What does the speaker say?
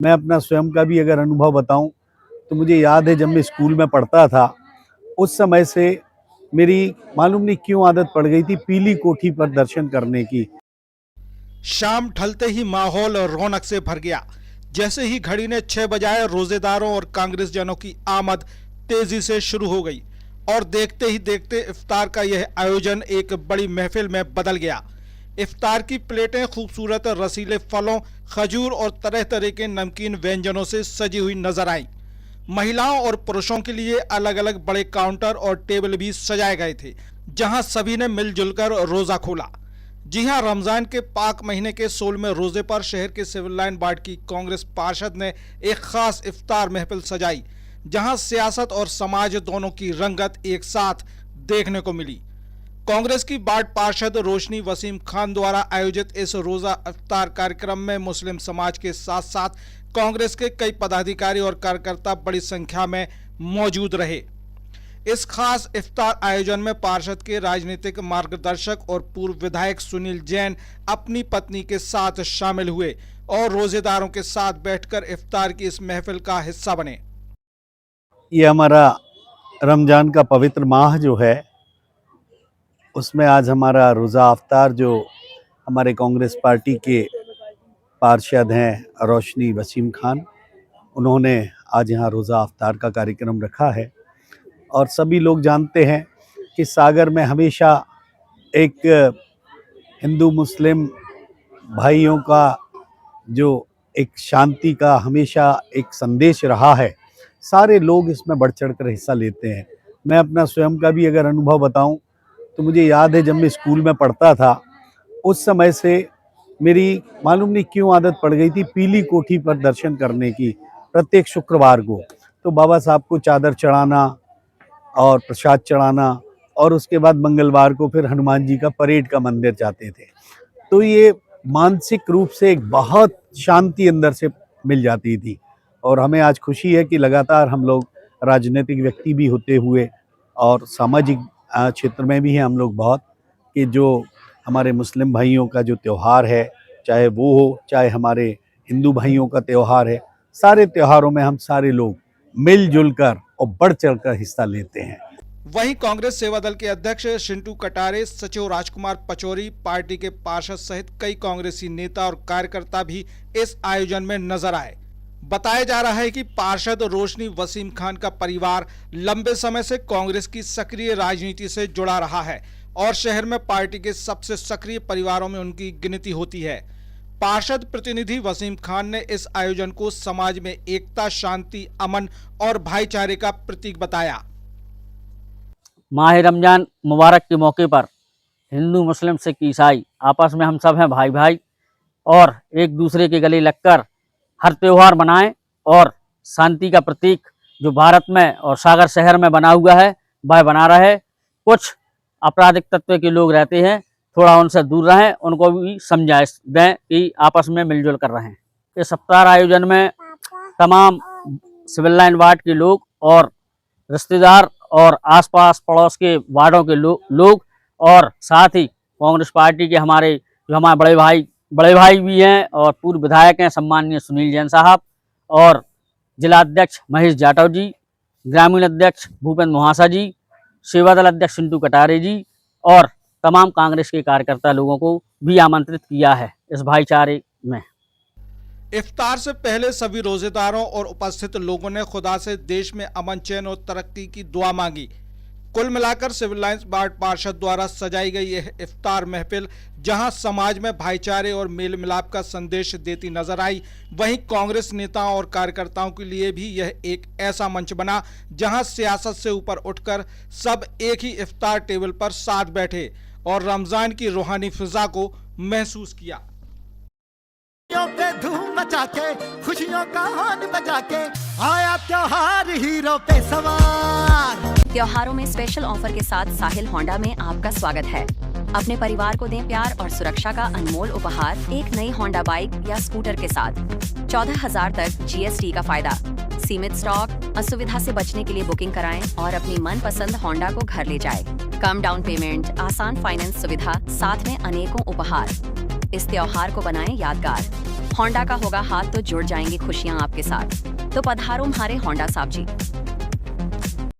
मैं अपना स्वयं का भी अगर अनुभव बताऊं तो मुझे याद है जब मैं स्कूल में पढ़ता था, उस समय से मेरी मालूम नहीं क्यों आदत पड़ गई थी पीली कोठी पर दर्शन करने की। शाम ढलते ही माहौल और रौनक से भर गया। जैसे ही घड़ी ने 6 बजाए, रोजेदारों और कांग्रेस जनों की आमद तेजी से शुरू हो गई और देखते ही देखते इफ्तार का यह आयोजन एक बड़ी महफिल में बदल गया। इफ्तार की प्लेटें खूबसूरत रसीले फलों, खजूर और तरह तरह के नमकीन व्यंजनों से सजी हुई नजर आई। महिलाओं और पुरुषों के लिए अलग अलग बड़े काउंटर और टेबल भी सजाए गए थे, जहां सभी ने मिलजुल कर रोजा खोला। जी हां, रमजान के पाक महीने के 16वें रोजे पर शहर के सिविल लाइन वार्ड की कांग्रेस पार्षद ने एक खास इफ्तार महफिल सजाई, जहां सियासत और समाज दोनों की रंगत एक साथ देखने को मिली। कांग्रेस की वार्ड पार्षद रोशनी वसीम खान द्वारा आयोजित इस रोजा इफ्तार कार्यक्रम में मुस्लिम समाज के साथ साथ कांग्रेस के कई पदाधिकारी और कार्यकर्ता बड़ी संख्या में मौजूद रहे। इस खास इफ्तार आयोजन में पार्षद के राजनीतिक मार्गदर्शक और पूर्व विधायक सुनील जैन अपनी पत्नी के साथ शामिल हुए और रोजेदारों के साथ बैठकर इफ्तार की इस महफिल का हिस्सा बने। ये हमारा रमजान का पवित्र माह जो है, उसमें आज हमारा रोज़ा अफ्तार जो हमारे कांग्रेस पार्टी के पार्षद हैं रोशनी वसीम खान, उन्होंने आज यहाँ रोज़ा अफ्तार का कार्यक्रम रखा है। और सभी लोग जानते हैं कि सागर में हमेशा एक हिंदू मुस्लिम भाइयों का जो एक शांति का हमेशा एक संदेश रहा है, सारे लोग इसमें बढ़ चढ़ कर हिस्सा लेते हैं। मैं अपना स्वयं का भी अगर अनुभव बताऊं तो मुझे याद है जब मैं स्कूल में पढ़ता था, उस समय से मेरी मालूम नहीं क्यों आदत पड़ गई थी पीली कोठी पर दर्शन करने की प्रत्येक शुक्रवार को। तो बाबा साहब को चादर चढ़ाना और प्रसाद चढ़ाना, और उसके बाद मंगलवार को फिर हनुमान जी का परेड का मंदिर जाते थे। तो ये मानसिक रूप से एक बहुत शांति अंदर से मिल जाती थी। और हमें आज खुशी है कि लगातार हम लोग राजनीतिक व्यक्ति भी होते हुए और सामाजिक क्षेत्र में भी हैं हम लोग बहुत, कि जो हमारे मुस्लिम भाइयों का जो त्यौहार है, चाहे वो हो चाहे हमारे हिंदू भाइयों का त्यौहार है, सारे त्योहारों में हम सारे लोग मिलजुल कर और बढ़ चढ़ कर हिस्सा लेते हैं। वहीं कांग्रेस सेवा दल के अध्यक्ष शिंटू कटारे, सचिव राजकुमार पचौरी, पार्टी के पार्षद सहित कई कांग्रेसी नेता और कार्यकर्ता भी इस आयोजन में नजर आए। बताया जा रहा है कि पार्षद रोशनी वसीम खान का परिवार लंबे समय से कांग्रेस की सक्रिय राजनीति से जुड़ा रहा है और शहर में पार्टी के सबसे सक्रिय परिवारों में उनकी गिनती होती है। पार्षद प्रतिनिधि वसीम खान ने इस आयोजन को समाज में एकता, शांति, अमन और भाईचारे का प्रतीक बताया। माह रमजान मुबारक के मौके पर हिंदू मुस्लिम सिख ईसाई आपस में हम सब हैं भाई भाई, और एक दूसरे के गले लगकर हर त्यौहार मनाएं और शांति का प्रतीक जो भारत में और सागर शहर में बना हुआ है वह बना रहे। कुछ आपराधिक तत्व के लोग रहते हैं, थोड़ा उनसे दूर रहें, उनको भी समझा दें कि आपस में मिलजुल कर रहें। इस इफ्तार आयोजन में तमाम सिविल लाइन वार्ड के लोग और रिश्तेदार और आसपास पड़ोस के वार्डों के लोग और साथ ही कांग्रेस पार्टी के हमारे बड़े भाई भी हैं और पूर्व विधायक हैं सम्माननीय सुनील जैन साहब, और जिला अध्यक्ष महेश जाटव जी, ग्रामीण अध्यक्ष भूपेंद्र मुहासा जी, सेवा दल अध्यक्ष शिंटू कटारे जी और तमाम कांग्रेस के कार्यकर्ता लोगों को भी आमंत्रित किया है इस भाईचारे में। इफ्तार से पहले सभी रोजेदारों और उपस्थित लोगों ने खुदा से देश में अमन, चैन और तरक्की की दुआ मांगी। कुल मिलाकर सिविल लाइंस वार्ड पार्षद द्वारा सजाई गई यह इफ्तार महफिल जहां समाज में भाईचारे और मेल मिलाप का संदेश देती नजर आई, वहीं कांग्रेस नेताओं और कार्यकर्ताओं के लिए भी यह एक ऐसा मंच बना जहां सियासत से ऊपर उठकर सब एक ही इफ्तार टेबल पर साथ बैठे और रमजान की रूहानी फिजा को महसूस किया। पे धूम मचा के, खुशियों का हॉर्न बजा के, आया त्योहार हीरो पे सवार। त्योहारों में स्पेशल ऑफर के साथ साहिल होंडा में आपका स्वागत है। अपने परिवार को दें प्यार और सुरक्षा का अनमोल उपहार एक नई होंडा बाइक या स्कूटर के साथ। 14,000 तक GST का फायदा, सीमित स्टॉक। असुविधा से बचने के लिए बुकिंग कराएं और अपनी मनपसंद होंडा को घर ले जाएं। कम डाउन पेमेंट, आसान फाइनेंस सुविधा, साथ में अनेकों उपहार। इस त्योहार को बनाएं यादगार। होंडा का होगा हाथ तो जुड़ जाएंगी खुशियां आपके साथ। तो पधारो हमारे होंडा साहब जी।